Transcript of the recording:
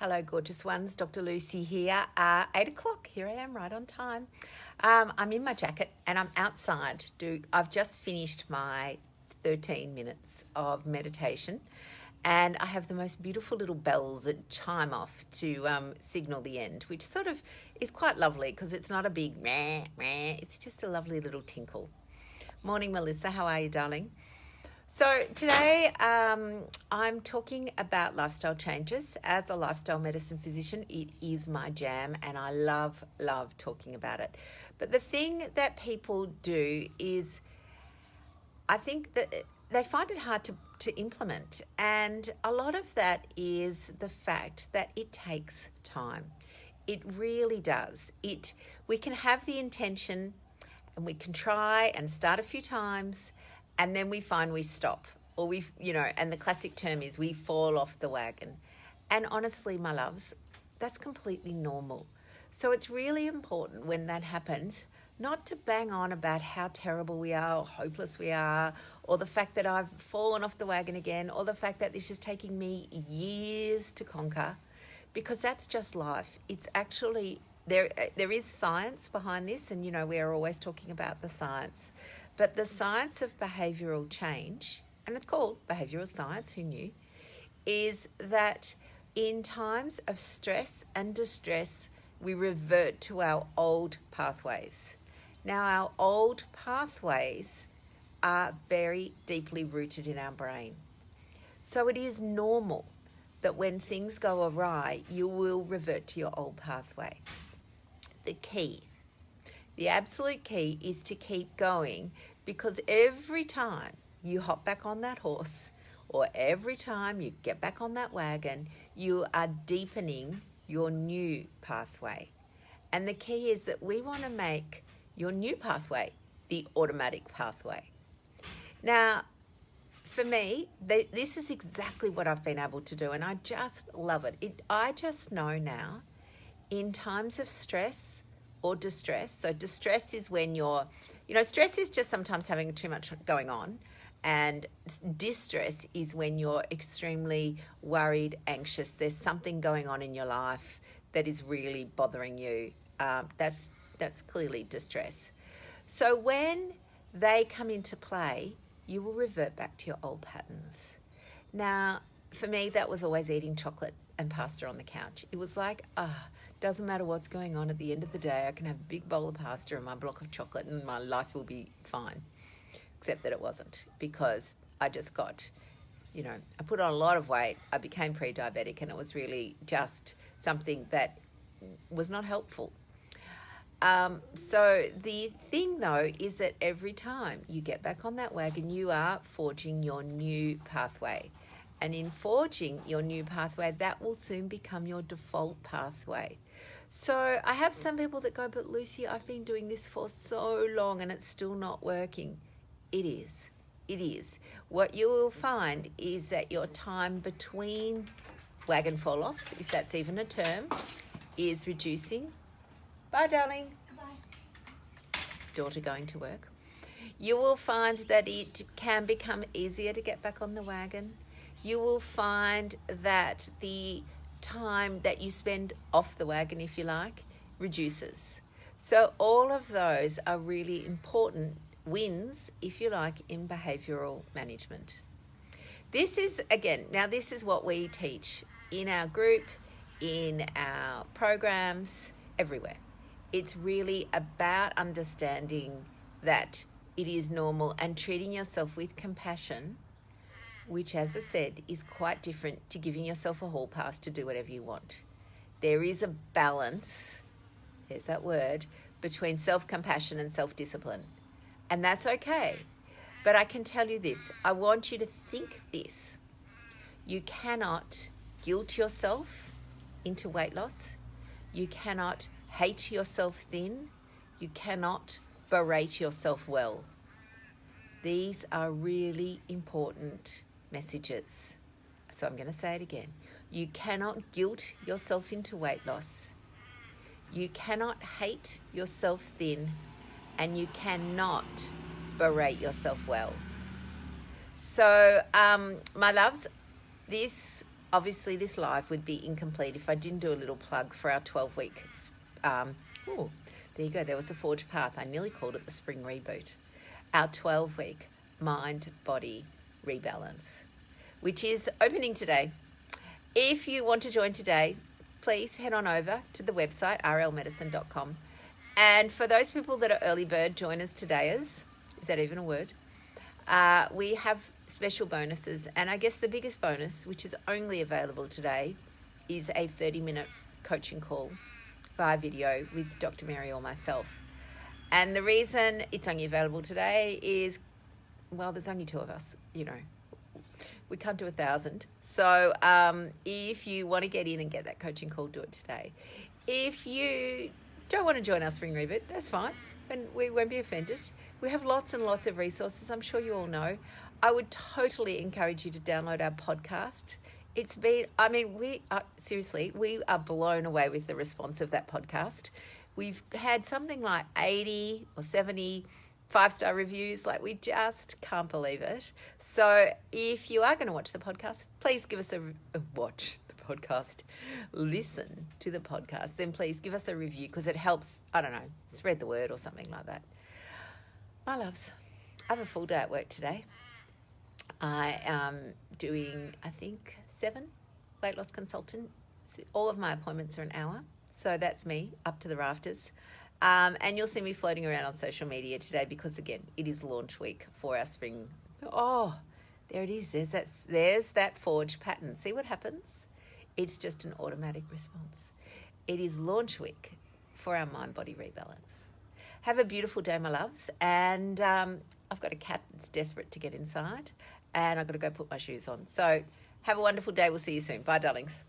Hello, gorgeous ones. Dr. Lucy here. 8 o'clock. Here I am, right on time. I'm in my jacket and I'm outside. I've just finished my 13 minutes of meditation, and I have the most beautiful little bells that chime off to signal the end, which sort of is quite lovely because it's not a big meh, meh. It's just a lovely little tinkle. Morning, Melissa. How are you, darling? So today I'm talking about lifestyle changes. As a lifestyle medicine physician, it is my jam and I love talking about it. But the thing that people do is I think that they find it hard to implement. And a lot of that is the fact that it takes time. It really does. We can have the intention and we can try and start a few times, and then we find we stop, or and the classic term is we fall off the wagon. And honestly, my loves, that's completely normal. So it's really important when that happens, not to bang on about how terrible we are or hopeless we are, or the fact that I've fallen off the wagon again, or the fact that this is taking me years to conquer, because that's just life. It's actually, there is science behind this, and we are always talking about the science. But the science of behavioural change, and it's called behavioural science, who knew, is that in times of stress and distress, we revert to our old pathways. Now, our old pathways are very deeply rooted in our brain. So it is normal that when things go awry, you will revert to your old pathway. The absolute key is to keep going, because every time you hop back on that horse, or every time you get back on that wagon, you are deepening your new pathway. And the key is that we want to make your new pathway the automatic pathway. Now, for me, this is exactly what I've been able to do, and I just love it. I just know now, in times of stress or distress, so distress is when stress is just sometimes having too much going on, and distress is when you're extremely worried, anxious, there's something going on in your life that is really bothering you. That's clearly distress. So when they come into play, you will revert back to your old patterns. Now, for me, that was always eating chocolate and pasta on the couch. It was like, doesn't matter what's going on, at the end of the day, I can have a big bowl of pasta and my block of chocolate and my life will be fine. Except that it wasn't, because I just got, I put on a lot of weight. I became pre-diabetic, and it was really just something that was not helpful. So the thing, though, is that every time you get back on that wagon, you are forging your new pathway. And in forging your new pathway, that will soon become your default pathway. So I have some people that go, but Lucy, I've been doing this for so long and it's still not working. It is. What you will find is that your time between wagon fall-offs, if that's even a term, is reducing. Bye, darling. Bye. Daughter going to work. You will find that it can become easier to get back on the wagon. You will find that the time that you spend off the wagon, if you like, reduces. So all of those are really important wins, if you like, in behavioural management. This is what we teach in our group, in our programs, everywhere. It's really about understanding that it is normal and treating yourself with compassion, which, as I said, is quite different to giving yourself a hall pass to do whatever you want. There is a balance, there's that word, between self-compassion and self-discipline. And that's okay. But I can tell you this, I want you to think this. You cannot guilt yourself into weight loss. You cannot hate yourself thin. You cannot berate yourself well. These are really important messages. So I'm going to say it again. You cannot guilt yourself into weight loss. You cannot hate yourself thin, and you cannot berate yourself well. So, my loves, this obviously this live would be incomplete if I didn't do a little plug for our 12-week. Oh, there you go. There was a Forge Path. I nearly called it the Spring Reboot. Our 12-week mind-body rebalance, which is opening today. If you want to join today, please head on over to the website, rlmedicine.com. And for those people that are early bird joiners todayers, is that even a word? We have special bonuses. And I guess the biggest bonus, which is only available today, is a 30-minute coaching call via video with Dr. Mary or myself. And the reason it's only available today is, well, there's only 2 of us, you know. We can't do 1,000. So if you want to get in and get that coaching call, do it today. If you don't want to join our Spring Reboot, that's fine. And we won't be offended. We have lots and lots of resources. I'm sure you all know. I would totally encourage you to download our podcast. It's been, I mean, we are blown away with the response of that podcast. We've had something like 80 or 70 5-star reviews. Like, we just can't believe it. So if you are going to watch the podcast, please give us listen to the podcast, then please give us a review, because it helps, I don't know, spread the word or something like that. My loves, I have a full day at work today. I am doing, I think, 7 weight loss consultants. All of my appointments are an hour. So that's me, up to the rafters. And you'll see me floating around on social media today because, again, it is launch week for our spring. Oh, there it is. There's that Forge pattern. See what happens? It's just an automatic response. It is launch week for our mind-body rebalance. Have a beautiful day, my loves. And I've got a cat that's desperate to get inside, and I've got to go put my shoes on. So have a wonderful day. We'll see you soon. Bye, darlings.